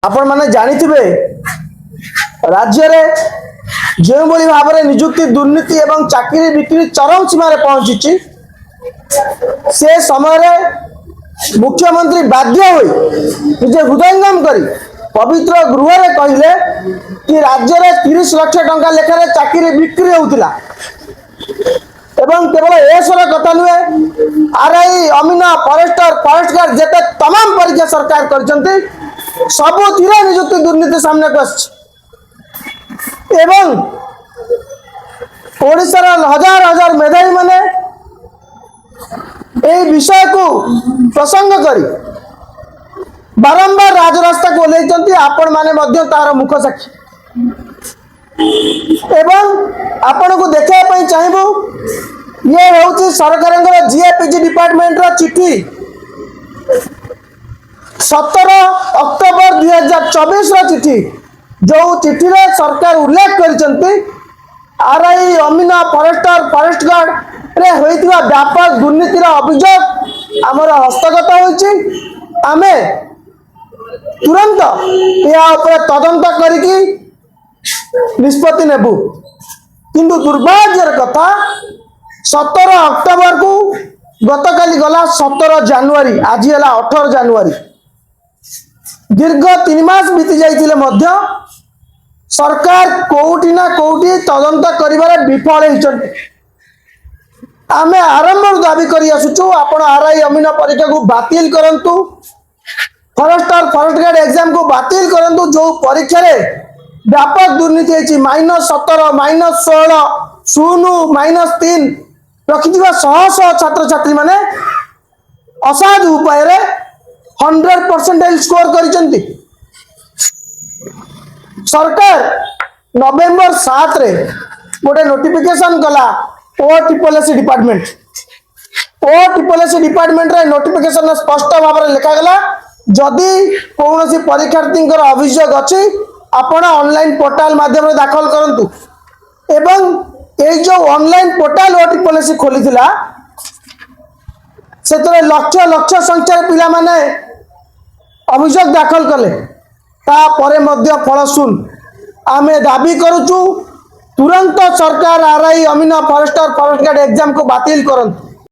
आपण माने जानिथिबे राज्य रे जो भाव में निजुक्ति दुर्नीति एवं चाकरी बिक्री चरम सीमार पहुंची से समय मुख्यमंत्री बाध्य हुई निजे हृदयंगम करी पवित्र गृह रे कहले कि राज्य रे 30 लाख टंका लेखारे चाकरी बिक्री होउतिला एवं केवल एसर कथा नुहे आरआई अमीना फॉरेस्टर फॉरेस्ट गार्ड जेते तमाम परीक्षा सरकार करछंती सबुथिरे निजुक्ति दुर्नीति सामने को एवं ओडिशार हजार हजार मेधावी माने ए विषय को प्रसंग करी बारंबार राजरास्ता को ओल्लैचंती आपण माने मध्य तार मुख साक्षी एवं आपण को देखा पई चाहबो ये होउची सरकार जीएपीजी डिपार्टमेंट रो चिट्ठी 17 अक्टोबर 2024 रो चिट्ठी जो चिट्ठी रे सरकार उल्लेख करचंती आरआई अमीना फॉरेस्टर फॉरेस्ट गार्ड रे होइतिबा व्यापक दुर्नीतिर अभियोग आमर हस्तगत होइची आमे तुरंत या ऊपर तदंत करिकी निष्पत्ति नेबु किंतु दुर्भाग्यर कथा 17 अक्टोबर को गतकाली गला 17 जनवरी आज है 18 जनवरी दीर्घ 3 मास बीती जाइतिले मध्य सरकार कोउटी ना कोउटी तदंत करिबारे विफल होइछन आमे आरंभ दाबी करी आसुछु आपण आरआई अमीना परीक्षा को बातिल करंतु फॉरेस्टर फॉरेस्ट गार्ड एग्जाम को बातिल करंतु जो परीक्षा रे व्यापक दुर्नीति है -17 -16 0 -3 रखिथिबा शह शह छात्र छात्री माने असाधु उपाय रे 100% स्कोर करिसंती सरकार नवेम्बर 7 रे गोटे नोटिफिकेशन कला ओटीपीएससी डिपार्टमेंट रे नोटिफिकेशन स्पष्ट भाव में लिखा गला जदि कौन परीक्षार्थी अभियोग अच्छी आपण ऑनलाइन पोर्टल माध्यम दाखल करंतु एवं ये जो ऑनलाइन पोर्टल ओटीपीएससी खोली थिला से लक्ष लक्ष संख्यार पिला माने अभियोग दाखल कले तापरे मध्य फल सुन आमे दाबी करूचु तुरंत सरकार आरआई अमीना फॉरेस्टर फॉरेस्ट गार्ड एग्जाम को बातिल करंतु।